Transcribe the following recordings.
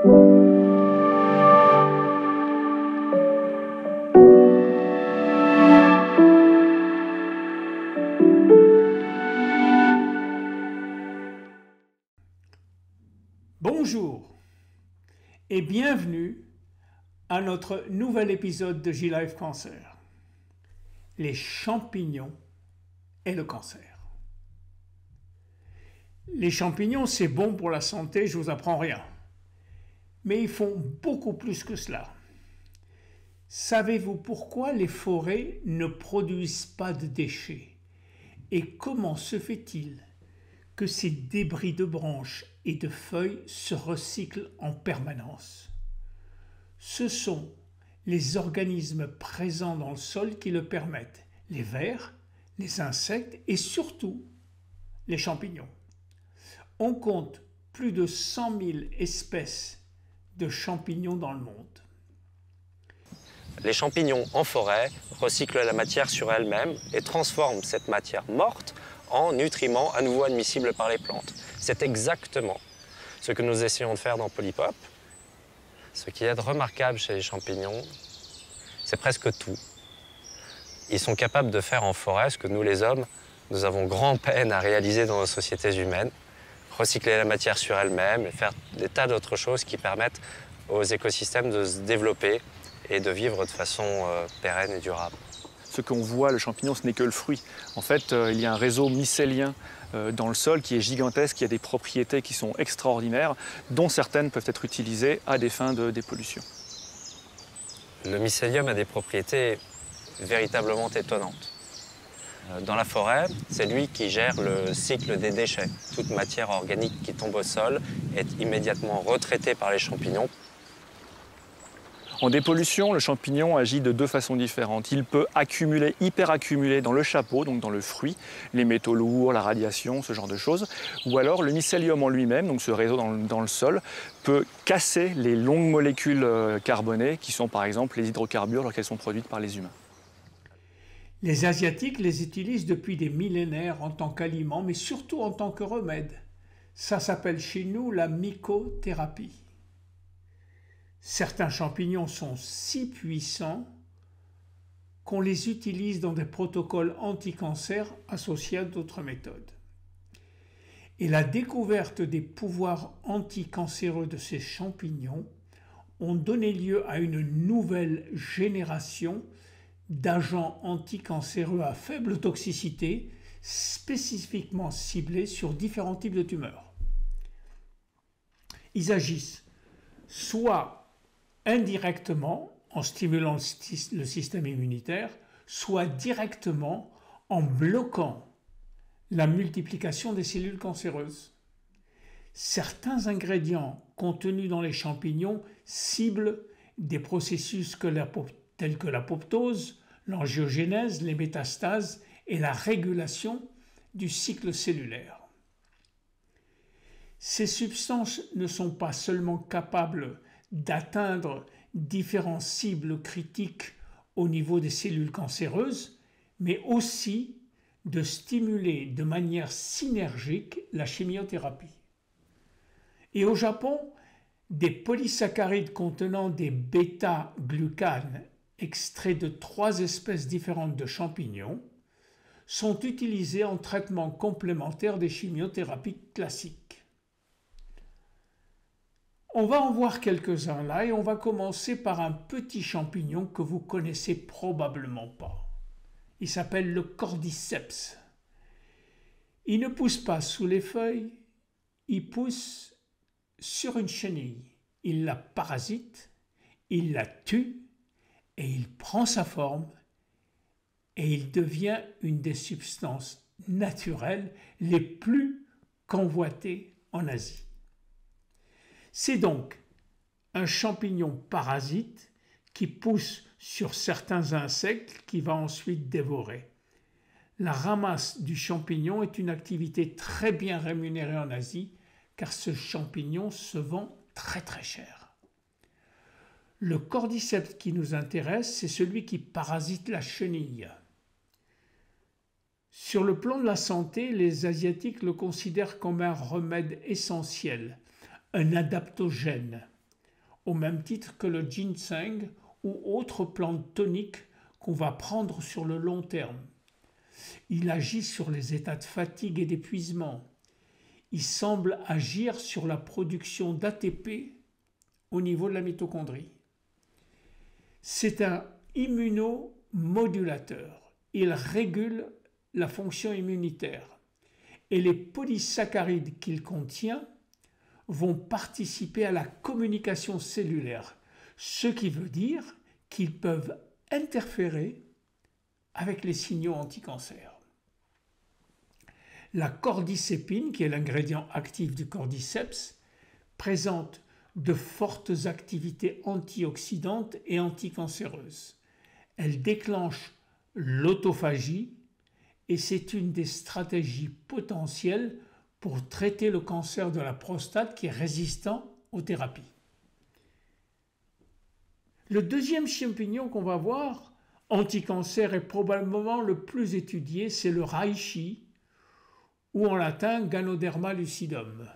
Bonjour et bienvenue à notre nouvel épisode de J-Life Cancer. Les champignons et le cancer. Les champignons, c'est bon pour la santé, je vous apprends rien. Mais ils font beaucoup plus que cela. Savez-vous pourquoi les forêts ne produisent pas de déchets? Et comment se fait-il que ces débris de branches et de feuilles se recyclent en permanence? Ce sont les organismes présents dans le sol qui le permettent, les vers, les insectes et surtout les champignons. On compte plus de 100 000 espèces de champignons dans le monde. Les champignons en forêt recyclent la matière sur elle-même et transforment cette matière morte en nutriments à nouveau admissibles par les plantes. C'est exactement ce que nous essayons de faire dans Polypop. Ce qui est remarquable chez les champignons, c'est presque tout. Ils sont capables de faire en forêt ce que nous les hommes, nous avons grand peine à réaliser dans nos sociétés humaines. Recycler la matière sur elle-même et faire des tas d'autres choses qui permettent aux écosystèmes de se développer et de vivre de façon pérenne et durable. Ce qu'on voit, le champignon, ce n'est que le fruit. En fait, il y a un réseau mycélien dans le sol qui est gigantesque, qui a des propriétés qui sont extraordinaires, dont certaines peuvent être utilisées à des fins de dépollution. Le mycélium a des propriétés véritablement étonnantes. Dans la forêt, c'est lui qui gère le cycle des déchets. Toute matière organique qui tombe au sol est immédiatement retraitée par les champignons. En dépollution, le champignon agit de deux façons différentes. Il peut accumuler, hyperaccumuler dans le chapeau, donc dans le fruit, les métaux lourds, la radiation, ce genre de choses. Ou alors le mycélium en lui-même, donc ce réseau dans le sol, peut casser les longues molécules carbonées qui sont par exemple les hydrocarbures lorsqu'elles sont produites par les humains. Les Asiatiques les utilisent depuis des millénaires en tant qu'aliment, mais surtout en tant que remède. Ça s'appelle chez nous la mycothérapie. Certains champignons sont si puissants qu'on les utilise dans des protocoles anti-cancer associés à d'autres méthodes. Et la découverte des pouvoirs anticancéreux de ces champignons ont donné lieu à une nouvelle génération d'agents anticancéreux à faible toxicité, spécifiquement ciblés sur différents types de tumeurs. Ils agissent soit indirectement en stimulant le système immunitaire, soit directement en bloquant la multiplication des cellules cancéreuses. Certains ingrédients contenus dans les champignons ciblent des processus tels que l'apoptose, l'angiogénèse, les métastases et la régulation du cycle cellulaire. Ces substances ne sont pas seulement capables d'atteindre différentes cibles critiques au niveau des cellules cancéreuses, mais aussi de stimuler de manière synergique la chimiothérapie. Et au Japon, des polysaccharides contenant des bêta-glucanes extraits de 3 espèces différentes de champignons sont utilisés en traitement complémentaire des chimiothérapies classiques. On va en voir quelques-uns là et on va commencer par un petit champignon que vous connaissez probablement pas. Il s'appelle le cordyceps. Il ne pousse pas sous les feuilles, il pousse sur une chenille. Il la parasite, il la tue et il prend sa forme et il devient une des substances naturelles les plus convoitées en Asie. C'est donc un champignon parasite qui pousse sur certains insectes qu'il va ensuite dévorer. La ramasse du champignon est une activité très bien rémunérée en Asie car ce champignon se vend très très cher. Le cordyceps qui nous intéresse, c'est celui qui parasite la chenille. Sur le plan de la santé, les Asiatiques le considèrent comme un remède essentiel, un adaptogène. au même titre que le ginseng ou autres plantes toniques qu'on va prendre sur le long terme. Il agit sur les états de fatigue et d'épuisement. Il semble agir sur la production d'ATP au niveau de la mitochondrie. C'est un immunomodulateur. Il régule la fonction immunitaire. Et les polysaccharides qu'il contient vont participer à la communication cellulaire, ce qui veut dire qu'ils peuvent interférer avec les signaux anticancers. La cordycépine, qui est l'ingrédient actif du cordyceps, présente de fortes activités antioxydantes et anticancéreuses. Elle déclenche l'autophagie et c'est une des stratégies potentielles pour traiter le cancer de la prostate qui est résistant aux thérapies. Le deuxième champignon qu'on va voir, anticancer, est probablement le plus étudié, c'est le reishi, ou en latin Ganoderma lucidum.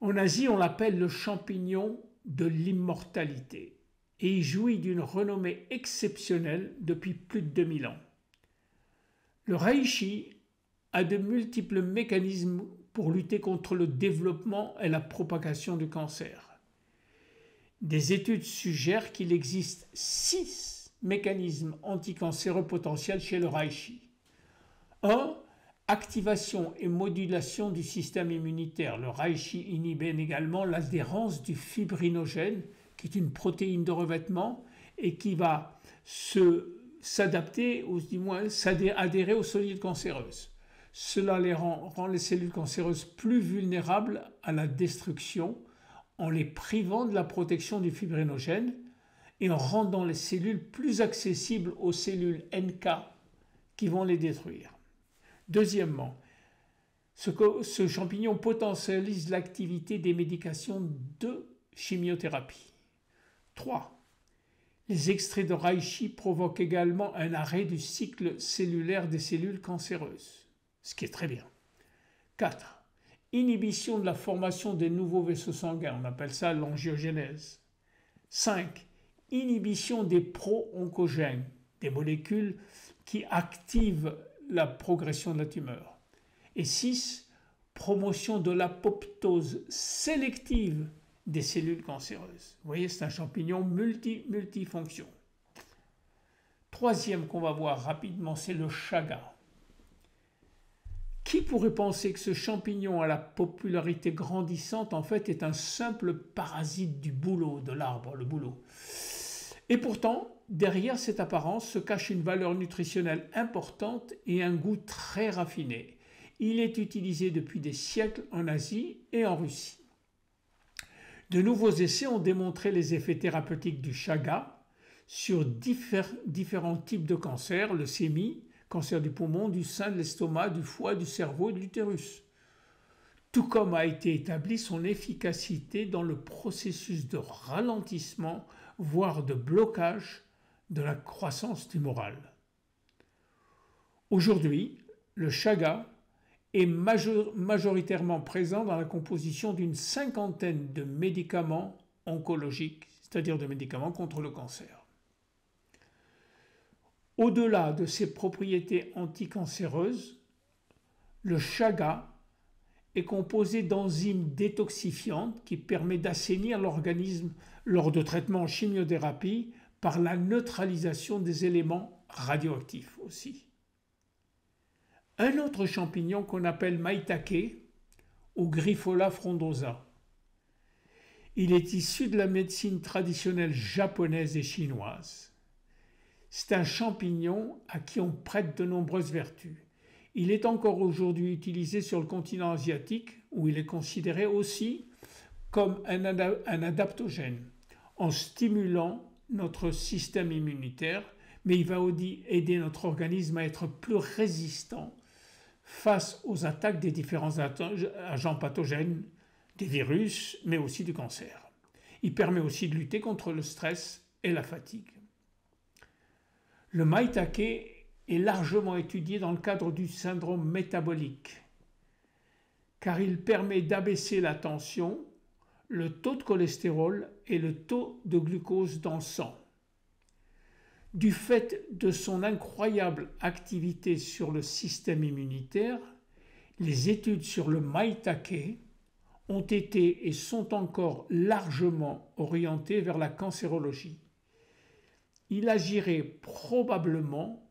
En Asie, on l'appelle le champignon de l'immortalité et il jouit d'une renommée exceptionnelle depuis plus de 2000 ans. Le reishi a de multiples mécanismes pour lutter contre le développement et la propagation du cancer. Des études suggèrent qu'il existe 6 mécanismes anticancéreux potentiels chez le reishi. 1. Activation et modulation du système immunitaire. Le reishi inhibe également l'adhérence du fibrinogène, qui est une protéine de revêtement et qui va s'adapter, ou du moins adhérer aux cellules cancéreuses. Cela rend les cellules cancéreuses plus vulnérables à la destruction en les privant de la protection du fibrinogène et en rendant les cellules plus accessibles aux cellules NK qui vont les détruire. Deuxièmement, ce champignon potentialise l'activité des médications de chimiothérapie. 3. Les extraits de reishi provoquent également un arrêt du cycle cellulaire des cellules cancéreuses, ce qui est très bien. 4. Inhibition de la formation des nouveaux vaisseaux sanguins, on appelle ça l'angiogénèse. 5. Inhibition des pro-oncogènes, des molécules qui activent la progression de la tumeur. Et 6. Promotion de l'apoptose sélective des cellules cancéreuses. Vous voyez, c'est un champignon multifonction. Troisième qu'on va voir rapidement, c'est le chaga. Qui pourrait penser que ce champignon à la popularité grandissante, en fait, est un simple parasite du bouleau, de l'arbre, le bouleau. Et pourtant, derrière cette apparence se cache une valeur nutritionnelle importante et un goût très raffiné. Il est utilisé depuis des siècles en Asie et en Russie. De nouveaux essais ont démontré les effets thérapeutiques du chaga sur différents types de cancers, leucémie, cancer du poumon, du sein, de l'estomac, du foie, du cerveau et de l'utérus. Tout comme a été établie son efficacité dans le processus de ralentissement, voire de blocage de la croissance tumorale. Aujourd'hui, le chaga est majoritairement présent dans la composition d'une 50aine de médicaments oncologiques, c'est-à-dire de médicaments contre le cancer. Au-delà de ses propriétés anticancéreuses, le chaga est composé d'enzymes détoxifiantes qui permettent d'assainir l'organisme lors de traitements en chimiothérapie par la neutralisation des éléments radioactifs aussi. Un autre champignon qu'on appelle maitake ou Griffola frondosa. Il est issu de la médecine traditionnelle japonaise et chinoise. C'est un champignon à qui on prête de nombreuses vertus. Il est encore aujourd'hui utilisé sur le continent asiatique où il est considéré aussi comme un adaptogène en stimulant notre système immunitaire, mais il va aider notre organisme à être plus résistant face aux attaques des différents agents pathogènes, des virus, mais aussi du cancer. Il permet aussi de lutter contre le stress et la fatigue. Le maitake est largement étudié dans le cadre du syndrome métabolique, car il permet d'abaisser la tension, le taux de cholestérol et le taux de glucose dans le sang. Du fait de son incroyable activité sur le système immunitaire, les études sur le maïtake ont été et sont encore largement orientées vers la cancérologie. Il agirait probablement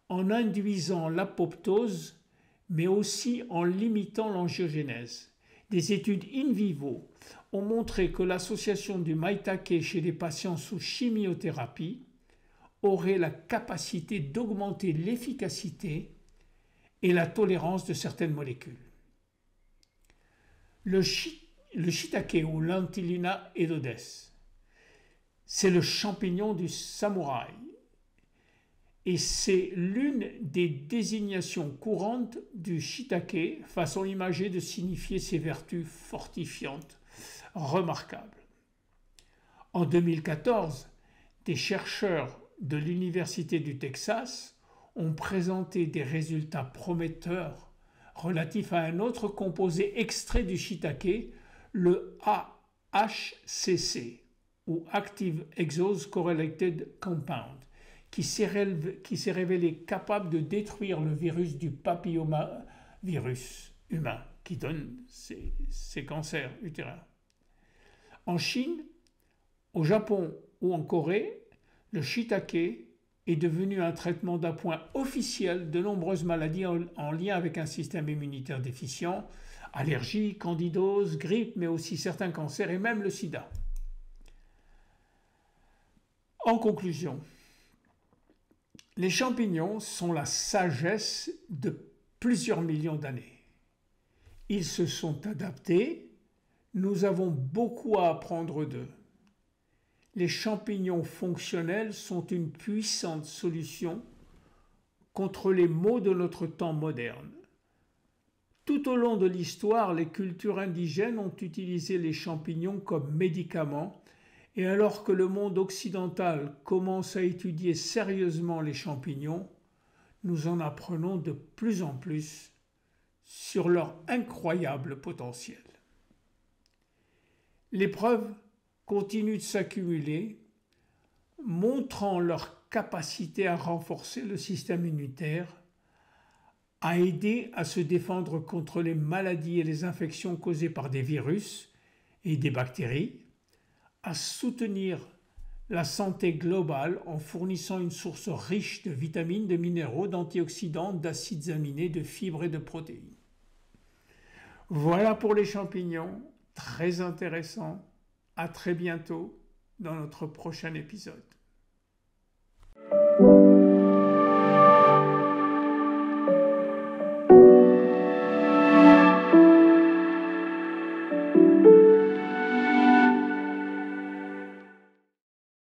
en induisant l'apoptose, mais aussi en limitant l'angiogénèse. Des études in vivo ont montré que l'association du maïtake chez les patients sous chimiothérapie aurait la capacité d'augmenter l'efficacité et la tolérance de certaines molécules. Le shiitake ou Lentillina edodes, c'est le champignon du samouraï et c'est l'une des désignations courantes du shiitake, façon imagée de signifier ses vertus fortifiantes remarquables. En 2014, des chercheurs de l'Université du Texas ont présenté des résultats prometteurs relatifs à un autre composé extrait du shiitake, le AHCC, ou Active Exose Correlated Compound, qui s'est révélé capable de détruire le virus du papillomavirus humain, qui donne ces cancers utérins. En Chine, au Japon ou en Corée, le shiitake est devenu un traitement d'appoint officiel de nombreuses maladies en lien avec un système immunitaire déficient, allergies, candidose, grippe, mais aussi certains cancers et même le sida. En conclusion, les champignons sont la sagesse de plusieurs millions d'années. Ils se sont adaptés, nous avons beaucoup à apprendre d'eux. Les champignons fonctionnels sont une puissante solution contre les maux de notre temps moderne. Tout au long de l'histoire, les cultures indigènes ont utilisé les champignons comme médicaments, et alors que le monde occidental commence à étudier sérieusement les champignons, nous en apprenons de plus en plus sur leur incroyable potentiel. Les preuves continuent de s'accumuler, montrant leur capacité à renforcer le système immunitaire, à aider à se défendre contre les maladies et les infections causées par des virus et des bactéries, à soutenir la santé globale en fournissant une source riche de vitamines, de minéraux, d'antioxydants, d'acides aminés, de fibres et de protéines. Voilà pour les champignons, très intéressant. À très bientôt dans notre prochain épisode.